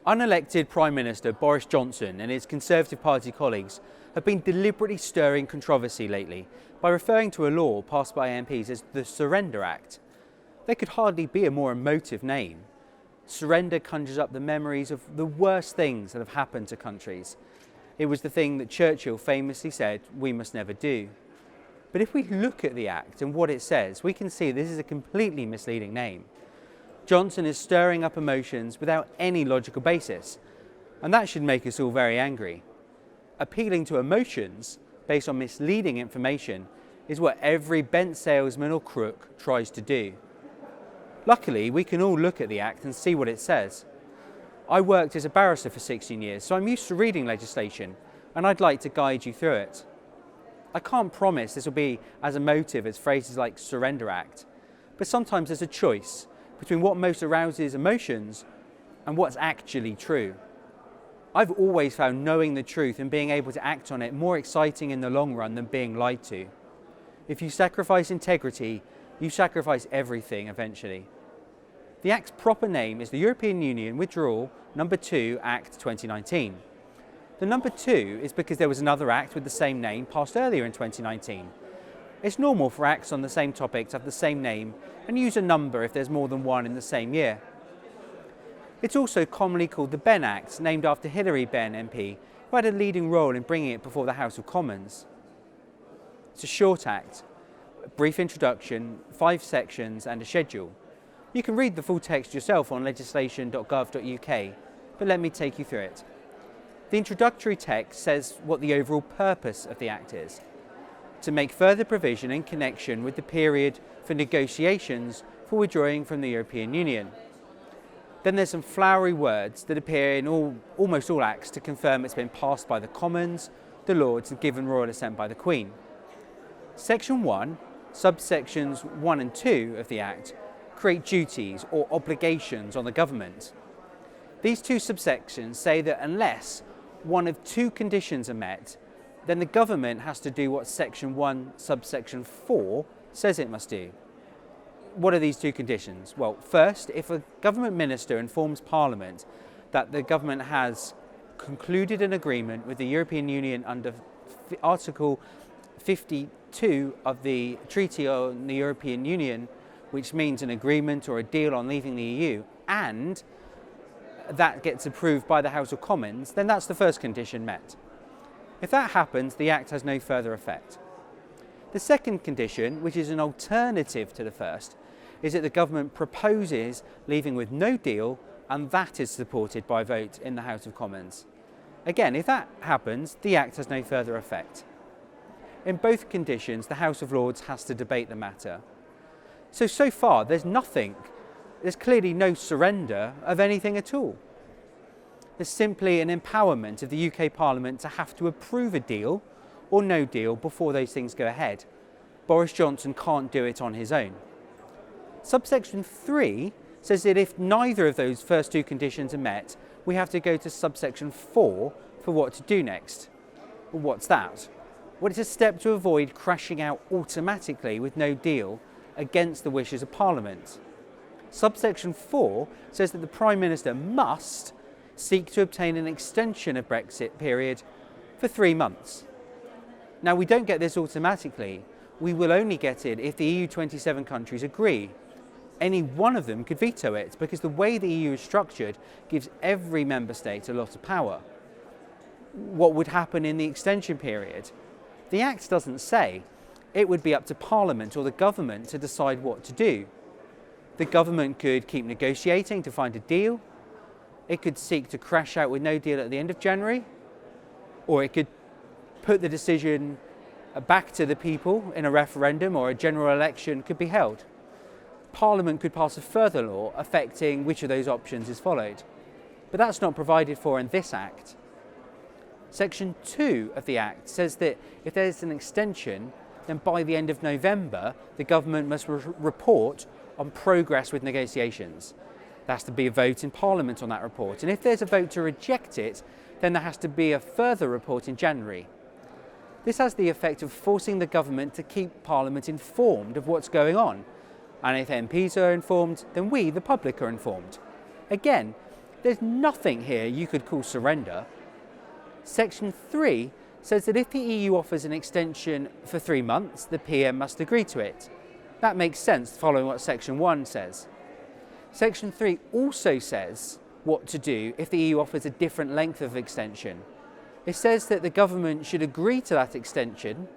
Unelected Prime Minister Boris Johnson and his Conservative Party colleagues have been deliberately stirring controversy lately by referring to a law passed by MPs as the Surrender Act. There could hardly be a more emotive name. Surrender conjures up the memories of the worst things that have happened to countries. It was the thing that Churchill famously said we must never do. But if we look at the Act and what it says, we can see this is a completely misleading name. Johnson is stirring up emotions without any logical basis, and that should make us all very angry. Appealing to emotions based on misleading information is what every bent salesman or crook tries to do. Luckily, we can all look at the Act and see what it says. I worked as a barrister for 16 years, so I'm used to reading legislation, and I'd like to guide you through it. I can't promise this will be as emotive as phrases like Surrender Act, but sometimes there's a choice between what most arouses emotions and what's actually true. I've always found knowing the truth and being able to act on it more exciting in the long run than being lied to. If you sacrifice integrity, you sacrifice everything eventually. The Act's proper name is the European Union Withdrawal No. 2 Act 2019. The number 2 is because there was another Act with the same name passed earlier in 2019. It's normal for acts on the same topic to have the same name and use a number if there's more than one in the same year. It's also commonly called the Benn Act, named after Hilary Benn MP, who had a leading role in bringing it before the House of Commons. It's a short act, a brief introduction, 5 sections and a schedule. You can read the full text yourself on legislation.gov.uk, but let me take you through it. The introductory text says what the overall purpose of the Act is: to make further provision in connection with the period for negotiations for withdrawing from the European Union. Then there's some flowery words that appear in almost all acts to confirm it's been passed by the Commons, the Lords and given royal assent by the Queen. Section 1, subsections 1 and 2 of the Act create duties or obligations on the government. These 2 subsections say that unless one of 2 conditions are met, then the government has to do what Section 1, subsection 4 says it must do. What are these 2 conditions? Well, first, if a government minister informs Parliament that the government has concluded an agreement with the European Union under Article 52 of the Treaty on the European Union, which means an agreement or a deal on leaving the EU, and that gets approved by the House of Commons, then that's the first condition met. If that happens, the Act has no further effect. The second condition, which is an alternative to the first, is that the government proposes leaving with no deal, and that is supported by a vote in the House of Commons. Again, if that happens, the Act has no further effect. In both conditions, the House of Lords has to debate the matter. So far, there's clearly no surrender of anything at all. There's simply an empowerment of the UK Parliament to have to approve a deal or no deal before those things go ahead. Boris Johnson can't do it on his own. Subsection 3 says that if neither of those first 2 conditions are met, we have to go to subsection 4 for what to do next. Well, what's that? Well, it's a step to avoid crashing out automatically with no deal against the wishes of Parliament. Subsection 4 says that the Prime Minister must seek to obtain an extension of Brexit period for 3 months. Now, we don't get this automatically. We will only get it if the EU 27 countries agree. Any one of them could veto it because the way the EU is structured gives every member state a lot of power. What would happen in the extension period? The Act doesn't say. It would be up to Parliament or the government to decide what to do. The government could keep negotiating to find a deal. It could seek to crash out with no deal at the end of January, or it could put the decision back to the people in a referendum, or a general election could be held. Parliament could pass a further law affecting which of those options is followed. But that's not provided for in this Act. Section 2 of the Act says that if there's an extension, then by the end of November, the government must report on progress with negotiations. There has to be a vote in Parliament on that report, and if there's a vote to reject it, then there has to be a further report in January. This has the effect of forcing the government to keep Parliament informed of what's going on, and if MPs are informed, then we, the public, are informed. Again, there's nothing here you could call surrender. Section 3 says that if the EU offers an extension for 3 months, the PM must agree to it. That makes sense following what Section 1 says. Section 3 also says what to do if the EU offers a different length of extension. It says that the government should agree to that extension,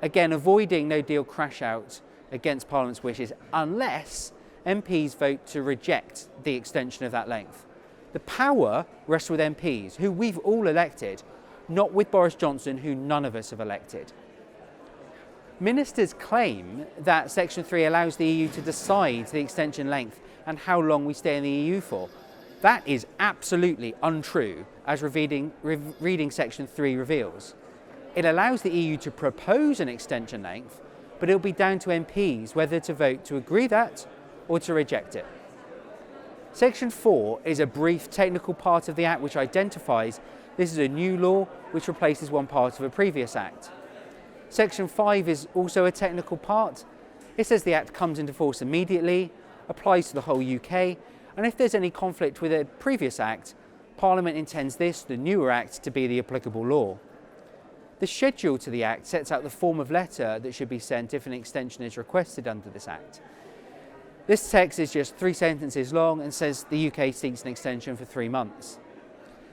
again avoiding no deal crash out against Parliament's wishes, unless MPs vote to reject the extension of that length. The power rests with MPs, who we've all elected, not with Boris Johnson, who none of us have elected. Ministers claim that Section 3 allows the EU to decide the extension length and how long we stay in the EU for. That is absolutely untrue, as reading Section 3 reveals. It allows the EU to propose an extension length, but it'll be down to MPs whether to vote to agree that or to reject it. Section 4 is a brief technical part of the Act which identifies this is a new law which replaces one part of a previous Act. Section 5 is also a technical part. It says the Act comes into force immediately, applies to the whole UK, and if there's any conflict with a previous Act, Parliament intends this, the newer Act, to be the applicable law. The schedule to the Act sets out the form of letter that should be sent if an extension is requested under this Act. This text is just 3 sentences long and says the UK seeks an extension for 3 months.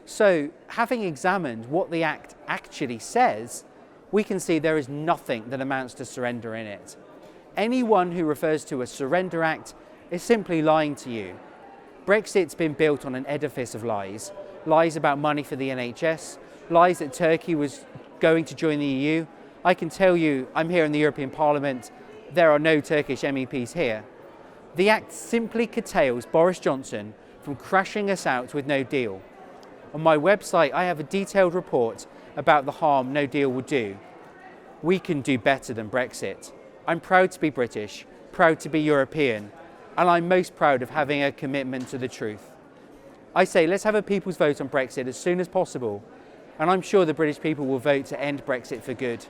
So, having examined what the Act actually says, we can see there is nothing that amounts to surrender in it. Anyone who refers to a surrender act is simply lying to you. Brexit's been built on an edifice of lies. Lies about money for the NHS, lies that Turkey was going to join the EU. I can tell you, I'm here in the European Parliament, there are no Turkish MEPs here. The Act simply curtails Boris Johnson from crashing us out with no deal. On my website, I have a detailed report about the harm no deal would do. We can do better than Brexit. I'm proud to be British, proud to be European, and I'm most proud of having a commitment to the truth. I say let's have a people's vote on Brexit as soon as possible, and I'm sure the British people will vote to end Brexit for good.